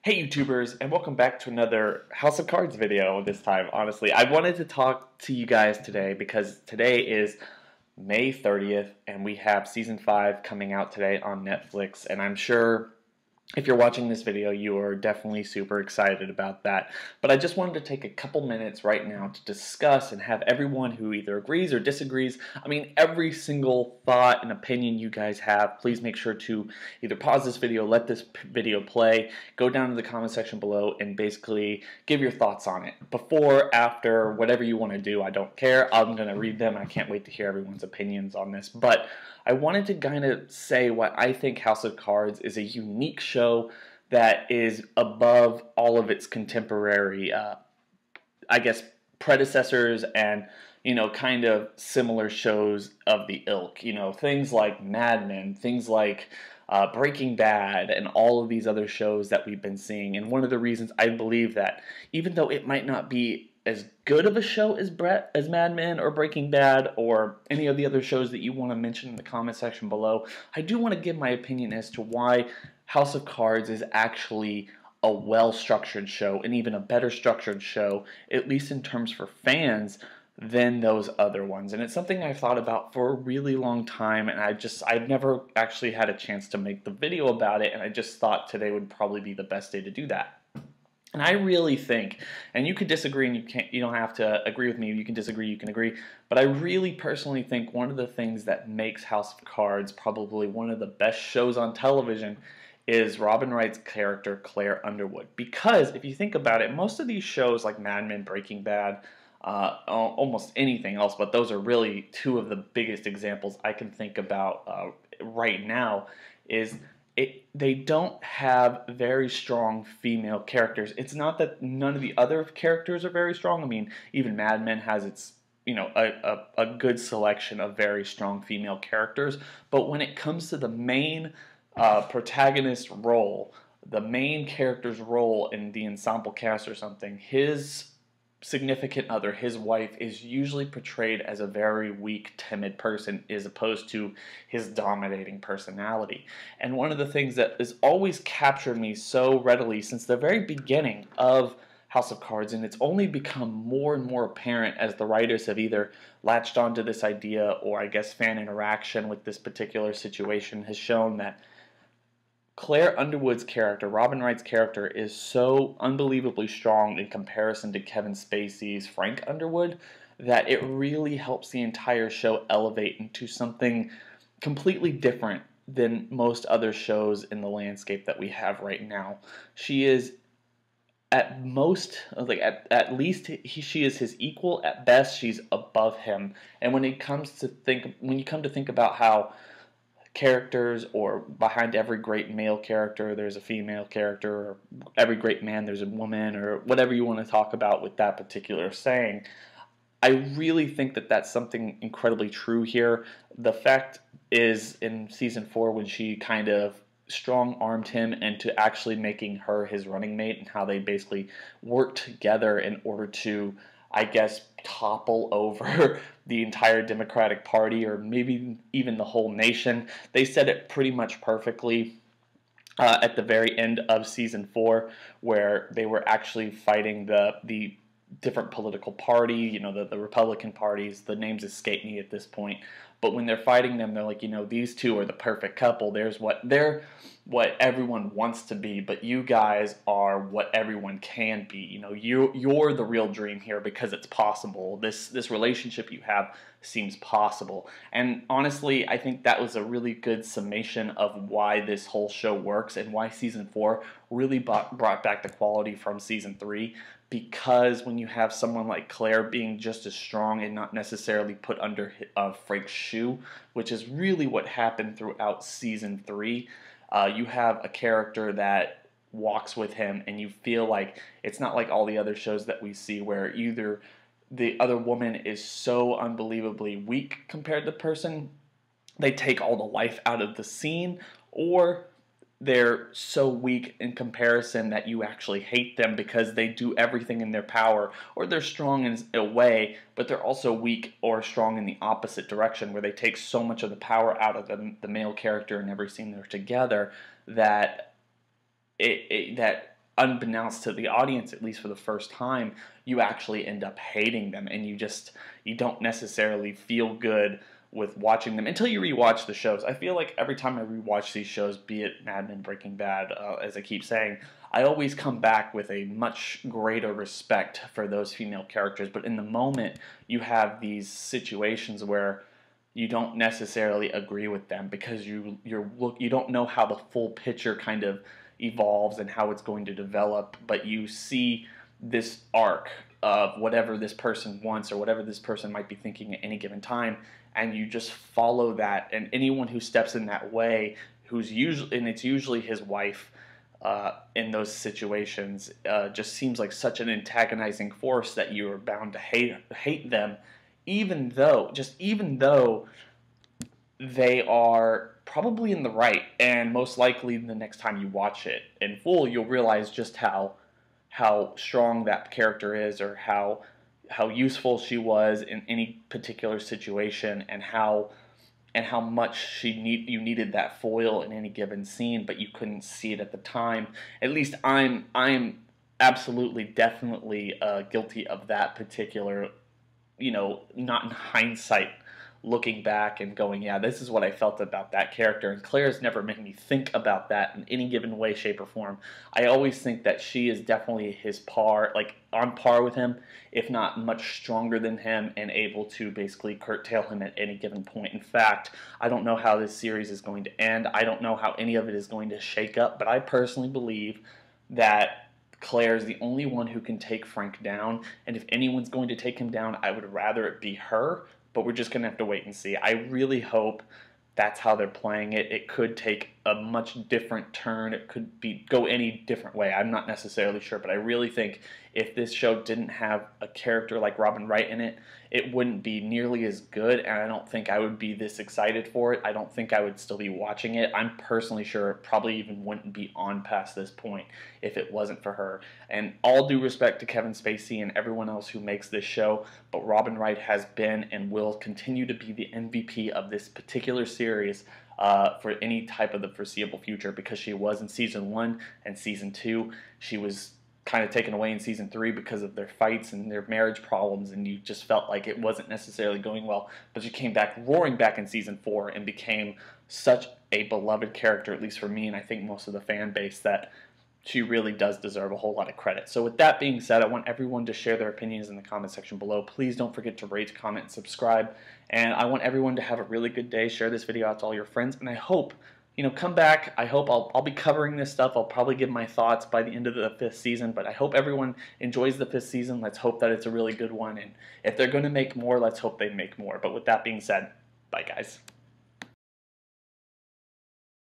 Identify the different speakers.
Speaker 1: Hey YouTubers, and welcome back to another House of Cards video this time. Honestly, I wanted to talk to you guys today because today is May 30th and we have season 5 coming out today on Netflix, and I'm sure if you're watching this video, you are definitely super excited about that. But I just wanted to take a couple minutes right now to discuss and have everyone who either agrees or disagrees, every single thought and opinion you guys have, please make sure to either pause this video, let this video play, go down to the comment section below and basically give your thoughts on it. Before, after, whatever you want to do, I don't care. I'm going to read them. I can't wait to hear everyone's opinions on this. But I wanted to kind of say why I think House of Cards is a unique show that is above all of its contemporary, predecessors and, kind of similar shows of the ilk. Things like Mad Men, things like Breaking Bad, and all of these other shows that we've been seeing. And one of the reasons I believe that, even though it might not be as good of a show as Mad Men or Breaking Bad or any of the other shows that you want to mention in the comment section below, I do want to give my opinion as to why House of Cards is actually a well-structured show, and even a better structured show, at least in terms for fans, than those other ones. And it's something I've thought about for a really long time, and I've never actually had a chance to make the video about it, and I just thought today would probably be the best day to do that. And I really think, and you could disagree and you don't have to agree with me, you can disagree, you can agree, but I really personally think one of the things that makes House of Cards probably one of the best shows on television is Robin Wright's character, Claire Underwood. Because if you think about it, most of these shows like Mad Men, Breaking Bad, almost anything else, but those are really two of the biggest examples I can think about right now, is they don't have very strong female characters. It's not that none of the other characters are very strong. Even Mad Men has its, a good selection of very strong female characters. But when it comes to the main protagonist role, the main character's role in the ensemble cast or something, his significant other, his wife, is usually portrayed as a very weak, timid person as opposed to his dominating personality. And one of the things that has always captured me so readily since the very beginning of House of Cards, and it's only become more and more apparent as the writers have either latched onto this idea or I guess fan interaction with this particular situation has shown that Claire Underwood's character, Robin Wright's character, is so unbelievably strong in comparison to Kevin Spacey's Frank Underwood that it really helps the entire show elevate into something completely different than most other shows in the landscape that we have right now. She is at most, at least she is his equal. At best, she's above him. And when you come to think about how characters, or behind every great male character there's a female character, or every great man there's a woman, or whatever you want to talk about with that particular saying, I really think that that's something incredibly true here. The fact is, in season 4, when she kind of strong-armed him into actually making her his running mate, and how they basically work together in order to, I guess, topple over the entire Democratic Party, or maybe even the whole nation. They said it pretty much perfectly at the very end of season 4, where they were actually fighting the different political party, the Republican parties. The names escape me at this point. But when they're fighting them, they're like, these two are the perfect couple. They're what everyone wants to be, but you guys are what everyone can be. You're the real dream here because it's possible. This relationship you have seems possible. And honestly, I think that was a really good summation of why this whole show works and why season 4 really brought back the quality from season 3. Because when you have someone like Claire being just as strong and not necessarily put under Frank's shoe, which is really what happened throughout season 3, you have a character that walks with him, and you feel like it's not like all the other shows that we see where either the other woman is so unbelievably weak compared to the person, they take all the life out of the scene, or they're so weak in comparison that you actually hate them because they do everything in their power, or they're strong in a way, but they're also weak or strong in the opposite direction, where they take so much of the power out of the male character in every scene they're together that that unbeknownst to the audience, at least for the first time, you actually end up hating them, and you don't necessarily feel good with watching them until you rewatch the shows. I feel like every time I rewatch these shows, be it Mad Men, Breaking Bad, as I keep saying, I always come back with a much greater respect for those female characters. But in the moment, you have these situations where you don't necessarily agree with them because you don't know how the full picture kind of evolves and how it's going to develop, but you see this arc of whatever this person wants or whatever this person might be thinking at any given time, and you just follow that. And anyone who steps in that way, it's usually his wife, in those situations, just seems like such an antagonizing force that you are bound to hate them, even though they are probably in the right, and most likely the next time you watch it in full, you'll realize just how strong that character is, or how useful she was in any particular situation, and how much you needed that foil in any given scene, but you couldn't see it at the time. At least I'm absolutely, definitely guilty of that particular, not in hindsight, looking back and going, yeah, this is what I felt about that character. And Claire's never made me think about that in any given way, shape, or form. I always think that she is definitely his par, like on par with him, if not much stronger than him, and able to basically curtail him at any given point. In fact, I don't know how this series is going to end. I don't know how any of it is going to shake up, but I personally believe that Claire is the only one who can take Frank down, and if anyone's going to take him down, I would rather it be her, but we're just going to have to wait and see. I really hope that's how they're playing it. It could take a much different turn. It could go any different way. I'm not necessarily sure, but I really think if this show didn't have a character like Robin Wright in it, it wouldn't be nearly as good, and I don't think I would be this excited for it. I don't think I would still be watching it. I'm personally sure it probably even wouldn't be on past this point if it wasn't for her. And all due respect to Kevin Spacey and everyone else who makes this show, but Robin Wright has been and will continue to be the MVP of this particular series for any type of the foreseeable future, because she was in season 1 and season 2. She was kind of taken away in season 3 because of their fights and their marriage problems, and you just felt like it wasn't necessarily going well, but she came back roaring back in season 4 and became such a beloved character, at least for me and I think most of the fan base, that she really does deserve a whole lot of credit. So with that being said, I want everyone to share their opinions in the comment section below. Please don't forget to rate, comment, and subscribe, and I want everyone to have a really good day. Share this video out to all your friends, and I hope, come back. I hope I'll be covering this stuff. I'll probably give my thoughts by the end of the 5th season, but I hope everyone enjoys the 5th season. Let's hope that it's a really good one, and if they're going to make more, let's hope they make more. But with that being said, bye guys.